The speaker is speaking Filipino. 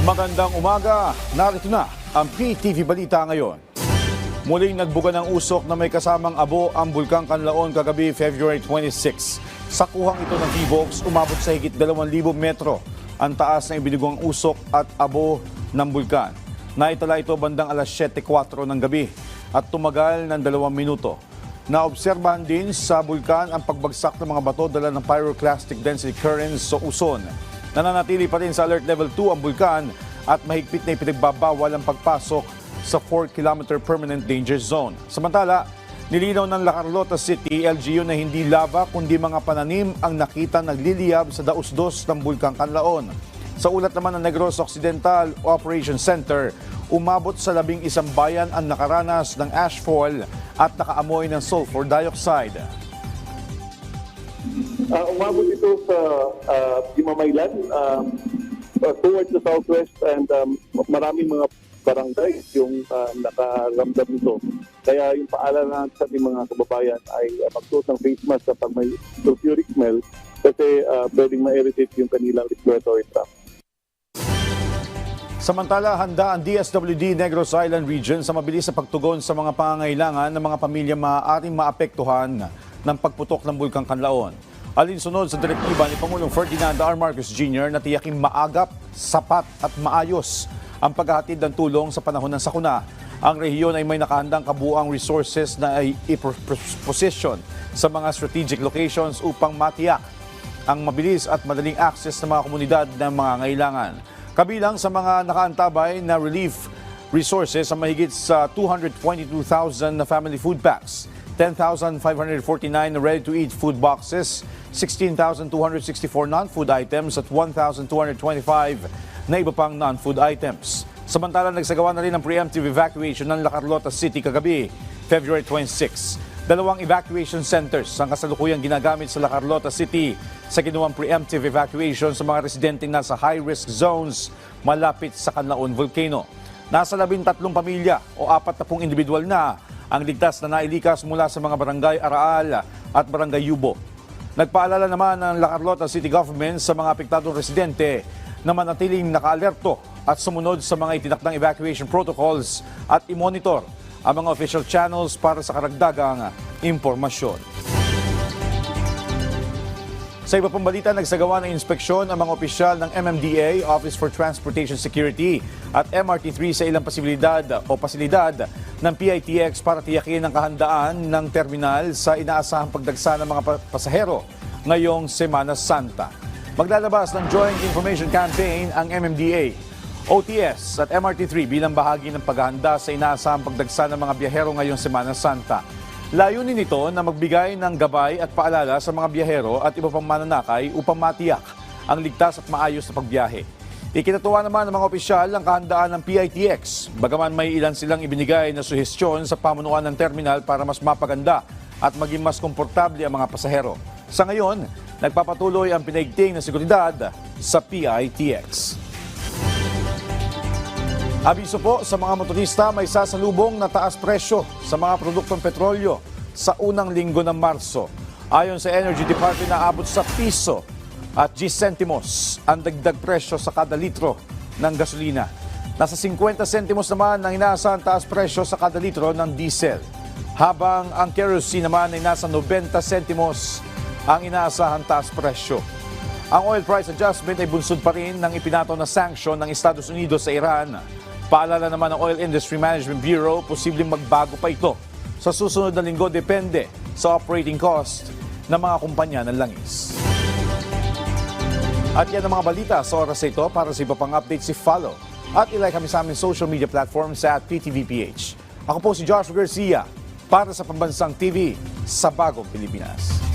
Magandang umaga, narito na ang PTV Balita ngayon. Muling nagbuga ng usok na may kasamang abo ang Bulkang Kanlaon kagabi February 26. Sa kuhang ito ng T-Box, umabot sa higit 2,000 metro ang taas ng ibinigong usok at abo ng bulkan. Naitala ito bandang alas 7:04 ng gabi at tumagal ng 2 minuto. Naobserbahan din sa bulkan ang pagbagsak ng mga bato dala ng pyroclastic density currents sa Uson. Nananatili pa rin sa alert level 2 ang bulkan at mahigpit na ipinagbabawal ang pagpasok sa 4-kilometer permanent danger zone. Samantala, nilinaw ng La Carlota City, LGU na hindi lava kundi mga pananim ang nakita nagliliyab sa daus-dos ng Bulkang Kanlaon. Sa ulat naman ng Negros Occidental Operation Center, umabot sa 11 bayan ang nakaranas ng ashfall at nakaamoy ng sulfur dioxide. Umabot ito sa Dimamaylan towards the southwest and maraming mga barangay yung nakaramdam nito. Kaya yung paalala sa ating mga kababayan ay magsuot ng face mask kapag may sulfuric smell kasi pwedeng ma-irritate yung kanilang respiratory tract. Samantala, handa ang DSWD Negros Island Region sa mabilis na pagtugon sa mga pangangailangan ng mga pamilya maaaring maapektuhan ng pagputok ng Bulkang Kanlaon. Alinsunod sa direktiba ni Pangulong Ferdinand R. Marcos Jr. na tiyaking maagap, sapat at maayos ang paghahatid ng tulong sa panahon ng sakuna. Ang rehiyon ay may nakahandang kabuuang resources na ay iposition sa mga strategic locations upang matiyak ang mabilis at madaling access ng mga komunidad ng mga ngailangan. Kabilang sa mga nakaantabay na relief resources sa mahigit sa 222,000 na family food packs, 10,549 ready-to-eat food boxes, 16,264 non-food items at 1,225 na iba pang non-food items. Samantala, nagsagawa na rin ang preemptive evacuation ng La Carlota City kagabi, February 26. 2 evacuation centers ang kasalukuyang ginagamit sa La Carlota City sa ginawang preemptive evacuation sa mga residenteng nasa high-risk zones malapit sa Kanlaon Volcano. Nasa 13 pamilya o 40 individual na ang ligtas na nailikas mula sa mga barangay Araal at barangay Yubo. Nagpaalala naman ng La Carlota City Government sa mga apektadong residente na manatiling nakaalerto at sumunod sa mga itinakdang evacuation protocols at i-monitor ang mga official channels para sa karagdagang impormasyon. Sa iba pang balita, nagsagawa ng inspeksyon ang mga opisyal ng MMDA, Office for Transportation Security at MRT3 sa ilang pasilidad ng PITX para tiyakin ang kahandaan ng terminal sa inaasahang pagdagsa ng mga pasahero ngayong Semana Santa. Maglalabas ng Joint Information Campaign ang MMDA, OTS at MRT3 bilang bahagi ng paghahanda sa inaasahang pagdagsa ng mga biyahero ngayong Semana Santa. Layunin nito na magbigay ng gabay at paalala sa mga biyahero at iba pang mananakay upang matiyak ang ligtas at maayos na pagbiyahe. Ikinatuwa naman ng mga opisyal ang kahandaan ng PITX, bagaman may ilan silang ibinigay na suhestyon sa pamunuan ng terminal para mas mapaganda at maging mas komportable ang mga pasahero. Sa ngayon, nagpapatuloy ang pinaigting na seguridad sa PITX. Abiso po sa mga motorista, may sasalubong na taas presyo sa mga produktong petrolyo sa unang linggo ng Marso. Ayon sa Energy Department, naabot sa piso at 10 centimos ang dagdag presyo sa kada litro ng gasolina. Nasa 50 centimos naman ang inaasahan taas presyo sa kada litro ng diesel. Habang ang kerosene naman ay nasa 90 centimos ang inaasahan taas presyo. Ang oil price adjustment ay bunsod pa rin ng ipinato na sanction ng Estados Unidos sa Iran. Paalala naman ng Oil Industry Management Bureau, posibleng magbago pa ito sa susunod na linggo depende sa operating cost ng mga kumpanya ng langis. At yan ang mga balita sa oras ito. Para sa iba pang updates, follow at ilike kami sa aming social media platforms at PTVPH. Ako po si Joshua Garcia para sa Pambansang TV sa Bagong Pilipinas.